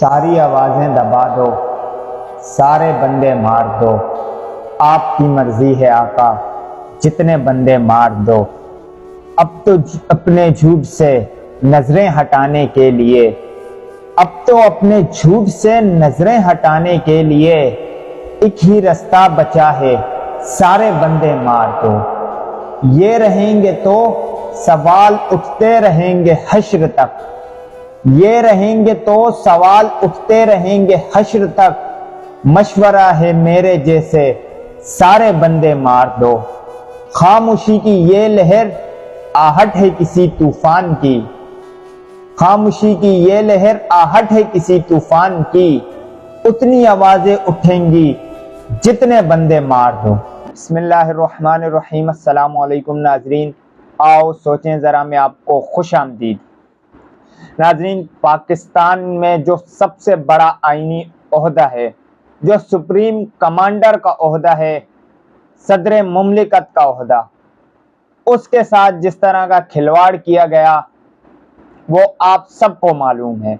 ساری آوازیں دبا دو، سارے بندے مار دو، آپ کی مرضی ہے آقا، جتنے بندے مار دو۔ اب تو اپنے جھوٹ سے نظریں ہٹانے کے لیے ایک ہی رستہ بچا ہے، سارے بندے مار دو۔ یہ رہیں گے تو سوال اٹھتے رہیں گے حشر تک، حشر تک۔ مشورہ ہے میرے جیسے سارے بندے مار دو۔ خاموشی کی یہ لہر آہٹ ہے کسی طوفان کی، اتنی آوازیں اٹھیں گی جتنے بندے مار دو۔ بسم اللہ الرحمن الرحیم۔ السلام علیکم ناظرین، آؤ سوچیں ذرا میں آپ کو خوش آمدید۔ ناظرین، پاکستان میں جو سب سے بڑا آئینی عہدہ ہے، جو سپریم کمانڈر کا عہدہ ہے، صدر مملکت کا عہدہ، اس کے ساتھ جس طرح کا کھلواڑ کیا گیا وہ آپ سب کو معلوم ہے،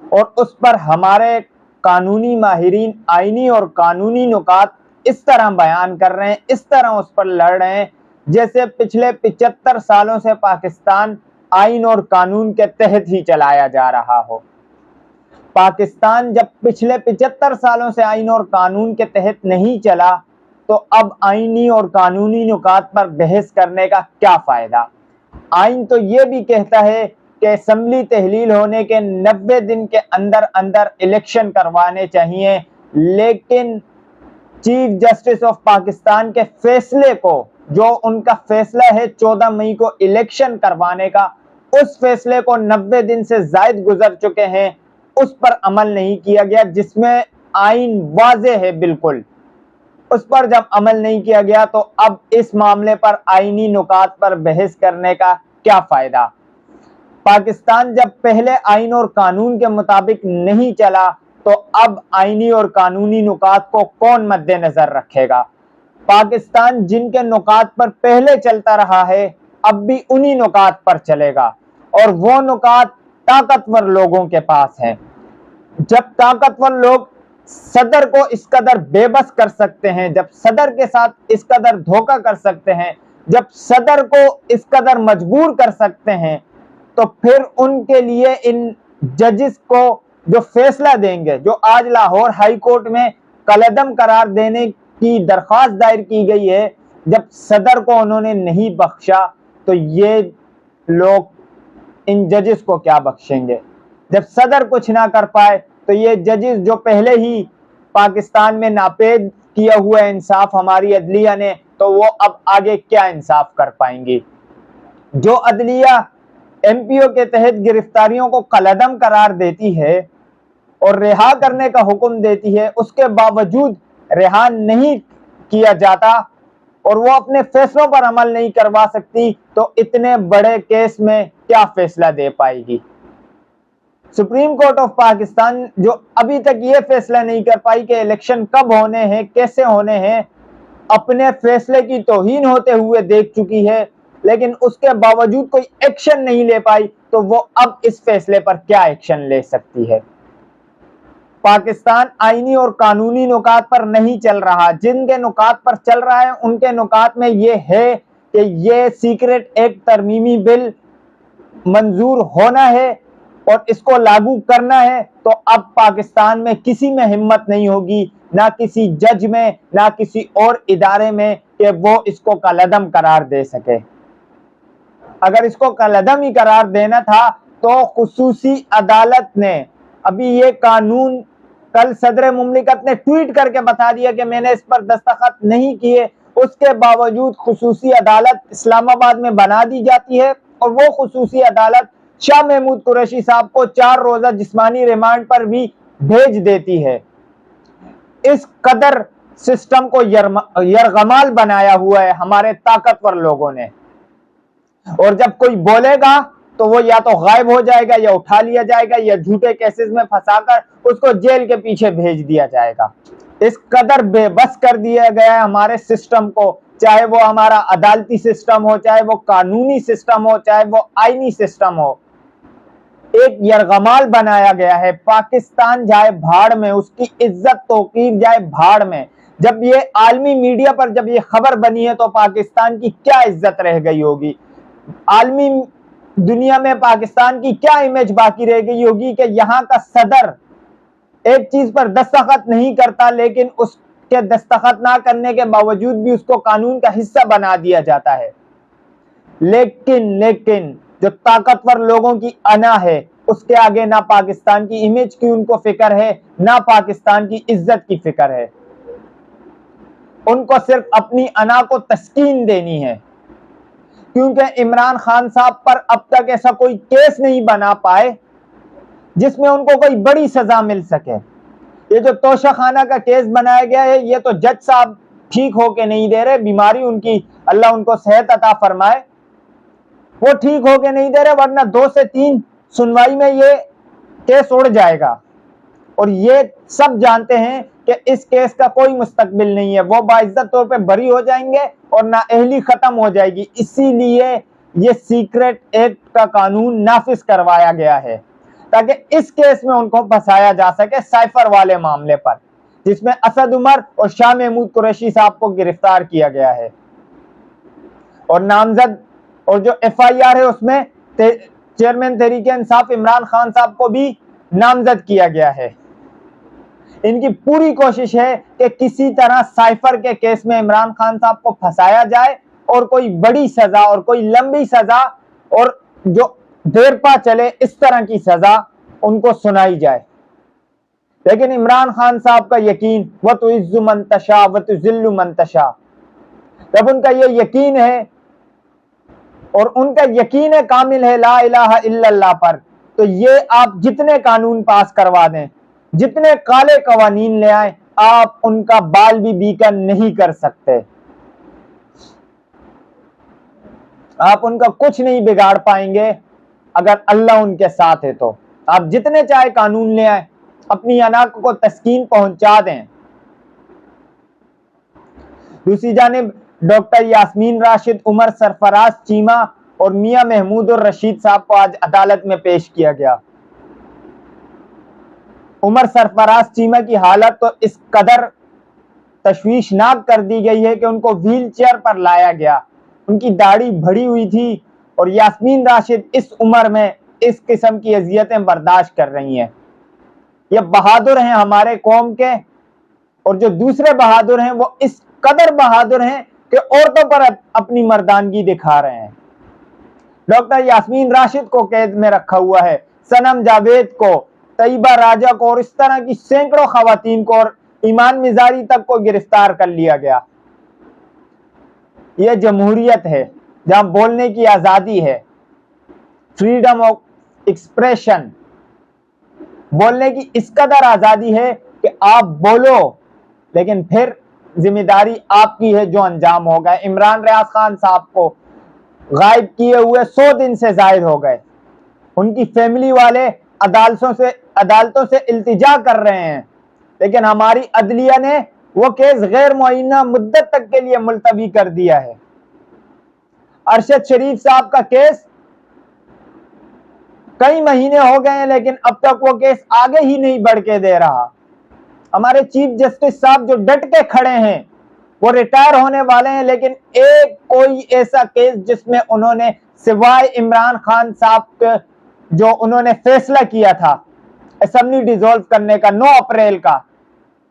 اور اس پر ہمارے قانونی ماہرین آئینی اور قانونی نکات اس طرح بیان کر رہے ہیں، اس طرح اس پر لڑ رہے ہیں جیسے پچھلے 75 سالوں سے پاکستان آئین اور قانون کے تحت ہی چلایا جا رہا ہو۔ پاکستان جب پچھلے 75 سالوں سے آئین اور قانون کے تحت نہیں چلا تو اب آئینی اور قانونی نکات پر بحث کرنے کا کیا فائدہ؟ آئین تو یہ بھی کہتا ہے کہ اسمبلی تحلیل ہونے کے 90 دن کے اندر اندر الیکشن کروانے چاہیے، لیکن چیف جسٹس آف پاکستان کے فیصلے کو، جو ان کا فیصلہ ہے 14 مئی کو الیکشن کروانے کا، اس فیصلے کو 90 دن سے زائد گزر چکے ہیں، اس پر عمل نہیں کیا گیا، جس میں آئین واضح ہے بالکل۔ اس پر جب عمل نہیں کیا گیا تو اب اس معاملے پر آئینی نکات پر بحث کرنے کا کیا فائدہ؟ پاکستان جب پہلے آئین اور قانون کے مطابق نہیں چلا تو اب آئینی اور قانونی نکات کو کون مد نظر رکھے گا؟ پاکستان جن کے نکات پر پہلے چلتا رہا ہے اب بھی انہی نکات پر چلے گا، اور وہ نکات طاقتور لوگوں کے پاس ہیں۔ جب طاقتور لوگ صدر کو اس قدر بے بس کر سکتے ہیں، جب صدر کے ساتھ اس قدر دھوکہ کر سکتے ہیں، جب صدر کو اس قدر مجبور کر سکتے ہیں، تو پھر ان کے لیے ان ججز کو جو فیصلہ دیں گے، جو آج لاہور ہائی کورٹ میں کالعدم قرار دینے کی درخواست دائر کی گئی ہے، جب صدر کو انہوں نے نہیں بخشا تو یہ لوگ ان ججز کو کیا بخشیں گے؟ جب صدر کچھ نہ کر پائے تو یہ ججز جو پہلے ہی پاکستان میں ناپید کیا ہوا ہے انصاف ہماری عدلیہ نے، تو وہ اب آگے کیا انصاف کر پائیں گی؟ جو عدلیہ ایم پی او کے تحت گرفتاریوں کو کالعدم قرار دیتی ہے اور رہا کرنے کا حکم دیتی ہے، اس کے باوجود رہا نہیں کیا جاتا اور وہ اپنے فیصلوں پر عمل نہیں کروا سکتی، تو اتنے بڑے کیس میں کیا فیصلہ دے پائے گی؟ سپریم کورٹ آف پاکستان جو ابھی تک یہ فیصلہ نہیں کر پائی کہ الیکشن کب ہونے ہیں، کیسے ہونے ہیں، اپنے فیصلے کی توہین ہوتے ہوئے دیکھ چکی ہے، لیکن اس کے باوجود کوئی ایکشن نہیں لے پائی، تو وہ اب اس فیصلے پر کیا ایکشن لے سکتی ہے؟ پاکستان آئینی اور قانونی نکات پر نہیں چل رہا، جن کے نکات پر چل رہا ہے ان کے نکات میں یہ ہے کہ یہ سیکریٹ ایکٹ ترمیمی بل منظور ہونا ہے اور اس کو لاگو کرنا ہے، تو اب پاکستان میں کسی میں ہمت نہیں ہوگی، نہ کسی جج میں، نہ کسی اور ادارے میں، کہ وہ اس کو کالعدم قرار دے سکے۔ اگر اس کو کالعدم ہی قرار دینا تھا تو خصوصی عدالت نے ابھی یہ قانون، کل صدر مملکت نے ٹویٹ کر کے بتا دیا کہ میں نے اس پر دستخط نہیں کیے، اس کے باوجود خصوصی عدالت اسلام آباد میں بنا دی جاتی ہے، اور وہ خصوصی عدالت شاہ محمود قریشی صاحب کو 4 روزہ جسمانی ریمانڈ پر بھی بھیج دیتی ہے۔ اس قدر سسٹم کو یرغمال بنایا ہوا ہے ہمارے طاقتور لوگوں نے، اور جب کوئی بولے گا تو وہ یا تو غائب ہو جائے گا، یا اٹھا لیا جائے گا، یا جھوٹے کیسز میں پھنسا کر اس کو جیل کے پیچھے بھیج دیا جائے گا۔ اس قدر بے بس کر دیا گیا ہے ہمارے سسٹم کو، چاہے وہ ہمارا عدالتی سسٹم ہو، چاہے وہ قانونی سسٹم ہو، چاہے وہ آئینی سسٹم ہو۔ ایک یرغمال بنایا گیا ہے۔ پاکستان جائے بھاڑ میں، اس کی عزت توقیر جائے بھاڑ میں۔ جب یہ عالمی میڈیا پر جب یہ خبر بنی ہے تو پاکستان کی کیا عزت رہ گئی ہوگی، عالمی دنیا میں پاکستان کی کیا امیج باقی رہ گئی ہوگی کہ یہاں کا صدر ایک چیز پر دستخط نہیں کرتا لیکن اس کے دستخط نہ کرنے کے باوجود بھی اس کو قانون کا حصہ بنا دیا جاتا ہے۔ لیکن جو طاقتور لوگوں کی انا ہے اس کے آگے نہ پاکستان کی امیج کی ان کو فکر ہے، نہ پاکستان کی عزت کی فکر ہے۔ ان کو صرف اپنی انا کو تسکین دینی ہے، کیونکہ عمران خان صاحب پر اب تک ایسا کوئی کیس نہیں بنا پائے جس میں ان کو کوئی بڑی سزا مل سکے۔ یہ جو توشہ خانہ کا کیس بنایا گیا ہے، یہ تو جج صاحب ٹھیک ہو کے نہیں دے رہے، بیماری ان کی، اللہ ان کو صحت عطا فرمائے، وہ ٹھیک ہو کے نہیں دے رہے، ورنہ 2 سے 3 سنوائی میں یہ کیس اڑ جائے گا۔ اور یہ سب جانتے ہیں کہ اس کیس کا کوئی مستقبل نہیں ہے، وہ باعزت طور پہ بری ہو جائیں گے اور نااہلی ختم ہو جائے گی۔ اسی لیے یہ سیکریٹ ایکٹ کا قانون نافذ کروایا گیا ہے تاکہ اس کیس میں ان کو پھنسایا جا سکے، سائفر والے معاملے پر جس میں اسد عمر اور شاہ محمود قریشی صاحب کو گرفتار کیا گیا ہے، اور نامزد اور جو ایف آئی آر ہے اس میں چیئرمین تحریک انصاف عمران خان صاحب کو بھی نامزد کیا گیا ہے۔ ان کی پوری کوشش ہے کہ کسی طرح سائفر کے کیس میں عمران خان صاحب کو پھنسایا جائے اور کوئی بڑی سزا اور کوئی لمبی سزا اور جو دیر پا چلے اس طرح کی سزا ان کو سنائی جائے۔ لیکن عمران خان صاحب کا یقین وَتُعِزُّ مَن تَشَاءُ وَتُذِلُّ مَن تَشَاءُ، جب ان کا یہ یقین ہے اور ان کا یقین کامل ہے لا الہ الا اللہ پر، تو یہ آپ جتنے قانون پاس کروا دیں، جتنے کالے قوانین لے آئیں، آپ ان کا بال بھی بیکا نہیں کر سکتے، آپ ان کا کچھ نہیں بگاڑ پائیں گے اگر اللہ ان کے ساتھ ہے۔ تو آپ جتنے چاہے قانون لے آئیں، اپنی انا کو تسکین پہنچا دیں۔ دوسری جانب ڈاکٹر یاسمین راشد، عمر سرفراز چیمہ اور میاں محمود الرشید صاحب کو آج عدالت میں پیش کیا گیا۔ عمر سرفراز چیمہ کی حالت تو اس قدر تشویشناک کر دی گئی ہے کہ ان کو ویل چیئر پر لایا گیا، ان کی داڑھی بڑھی ہوئی تھی، اور یاسمین راشد اس عمر میں اس قسم کی اذیتیں برداشت کر رہی ہیں۔ یہ بہادر ہیں ہمارے قوم کے، اور جو دوسرے بہادر ہیں وہ اس قدر بہادر ہیں کہ عورتوں پر اپنی مردانگی دکھا رہے ہیں۔ ڈاکٹر یاسمین راشد کو قید میں رکھا ہوا ہے، صنم جاوید کو، طیبہ راجہ کو، اور اس طرح کی سینکڑوں خواتین کو، اور ایمان مزاری تک کو گرفتار کر لیا گیا۔ یہ جمہوریت ہے جہاں بولنے کی آزادی ہے، فریڈم آف ایکسپریشن، بولنے کی اس قدر آزادی ہے کہ آپ بولو، لیکن پھر ذمہ داری آپ کی ہے جو انجام ہوگا۔ عمران ریاض خان صاحب کو غائب کیے ہوئے 100 دن سے زائد ہو گئے، ان کی فیملی والے عدالتوں سے التجا کر رہے ہیں، لیکن ہماری عدلیہ نے وہ کیس غیر معینہ مدت تک کے لیے ملتوی کر دیا ہے۔ ارشد شریف صاحب کا کیس کئی مہینے ہو گئے ہیں لیکن اب تک وہ کیس آگے ہی نہیں بڑھ کے دے رہا۔ ہمارے چیف جسٹس صاحب جو ڈٹ کے کھڑے ہیں، وہ ریٹائر ہونے والے ہیں، لیکن ایک کوئی ایسا کیس جس میں انہوں نے سوائے عمران خان صاحب کے جو انہوں نے فیصلہ کیا تھا اسمبلی ڈیزولو کرنے کا 9 اپریل کا،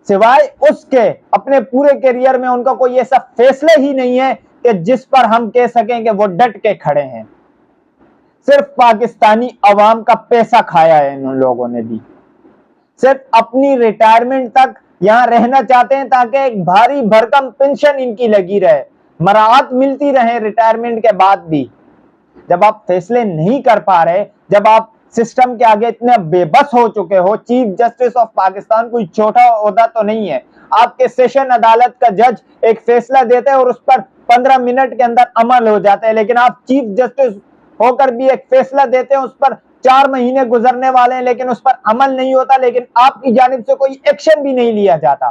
سوائے اس کے اپنے پورے کیریئر میں ان کا کوئی ایسا فیصلہ ہی نہیں ہے کہ جس پر ہم کہہ سکیں کہ وہ ڈٹ کے کھڑے ہیں۔ صرف پاکستانی عوام کا پیسہ کھایا ہے ان لوگوں نے بھی، صرف اپنی ریٹائرمنٹ تک یہاں رہنا چاہتے ہیں تاکہ ایک بھاری بھرکم پنشن ان کی لگی رہے، مراعات ملتی رہے ریٹائرمنٹ کے بعد بھی۔ جب آپ فیصلے نہیں کر پا رہے، جب آپ سسٹم کے آگے اتنے بے بس ہو چکے ہو، چیف جسٹس آف پاکستان کوئی چھوٹا عہدہ تو نہیں ہے، آپ کے سیشن عدالت کا جج ایک فیصلہ دیتا ہے اور اس پر 15 منٹ کے اندر عمل ہو جاتا ہے، لیکن آپ چیف جسٹس ہو کر بھی ایک فیصلہ دیتے ہیں، اس پر 4 مہینے گزرنے والے ہیں لیکن اس پر عمل نہیں ہوتا، لیکن آپ کی جانب سے کوئی ایکشن بھی نہیں لیا جاتا،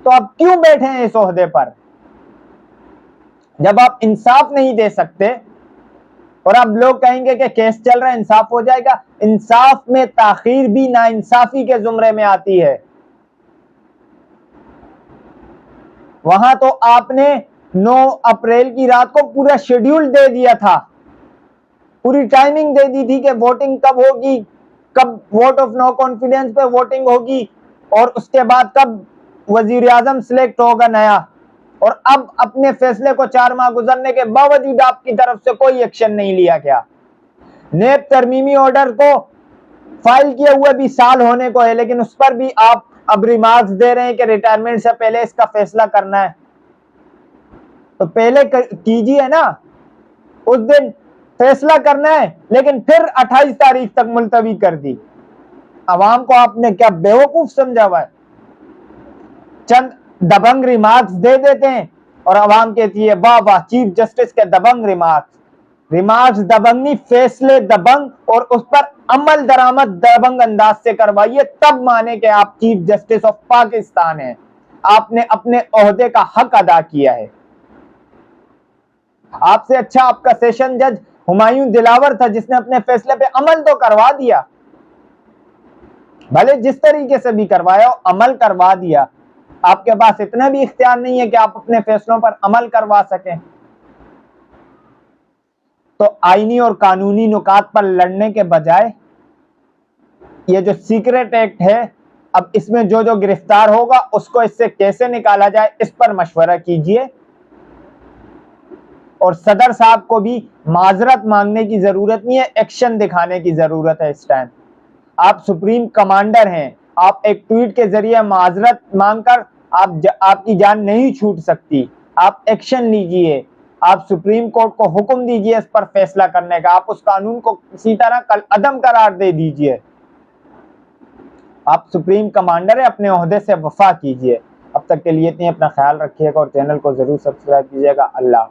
تو آپ کیوں بیٹھے ہیں اس عہدے پر؟ جب آپ انصاف نہیں دے سکتے اور اب لوگ کہیں گے کہ کیس چل رہا ہے انصاف ہو جائے گا. انصاف میں تاخیر بھی ناانصافی کے زمرے میں آتی ہے. وہاں تو آپ نے 9 اپریل کی رات کو پورا شیڈیول دے دیا تھا, پوری ٹائمنگ دے دی تھی کہ ووٹنگ کب ہوگی, کب ووٹ آف نو کانفیڈنس پہ ووٹنگ ہوگی, اور اس کے بعد کب وزیر اعظم سلیکٹ ہوگا نیا. اور اب اپنے فیصلے کو 4 ماہ گزرنے کے باوجود آپ کی طرف سے کوئی ایکشن نہیں لیا گیا. نیب ترمیمی آرڈر کو فائل کیے ہوئے بھی سال ہونے کو ہے, لیکن اس پر بھی آپ اب ریمارکس دے رہے ہیں کہ ریٹائرمنٹ سے پہلے اس کا فیصلہ کرنا ہے. تو پہلے کیجئے نا, اس دن فیصلہ کرنا ہے, لیکن پھر 28 تاریخ تک ملتوی کر دی. عوام کو آپ نے کیا بیوقوف سمجھا ہوا ہے؟ چند دبنگ ریمارکس دے دیتے ہیں اور عوام کہتی ہے واہ واہ چیف جسٹس کے دبنگ ریمارکس. ریمارکس دبنگ نہیں, فیصلے دبنگ, اور اس پر عمل درآمد دبنگ انداز سے کروائیے, تب مانے کہ آپ چیف جسٹس آف پاکستان ہیں, آپ نے اپنے عہدے کا حق ادا کیا ہے. آپ سے اچھا آپ کا سیشن جج ہمایوں دلاور تھا, جس نے اپنے فیصلے پہ عمل تو کروا دیا, بھلے جس طریقے سے بھی کروایا عمل کروا دیا. آپ کے پاس اتنا بھی اختیار نہیں ہے کہ آپ اپنے فیصلوں پر عمل کروا سکیں. تو آئینی اور قانونی نکات پر لڑنے کے بجائے یہ جو سیکریٹ ایکٹ ہے, اب اس میں جو گرفتار ہوگا اس کو اس سے کیسے نکالا جائے اس پر مشورہ کیجئے. اور صدر صاحب کو بھی معذرت مانگنے کی ضرورت نہیں ہے, ایکشن دکھانے کی ضرورت ہے. اس ٹائم آپ سپریم کمانڈر ہیں, آپ ایک ٹویٹ کے ذریعے معذرت مانگ کر آپ کی جان نہیں چھوٹ سکتی. آپ ایکشن لیجئے, آپ سپریم کورٹ کو حکم دیجئے اس پر فیصلہ کرنے کا, آپ اس قانون کو کسی طرح کالعدم قرار دے دیجئے. آپ سپریم کمانڈر ہیں, اپنے عہدے سے وفا کیجئے. اب تک کے لیے اتنی, اپنا خیال رکھیے گا اور چینل کو ضرور سبسکرائب کیجئے گا. اللہ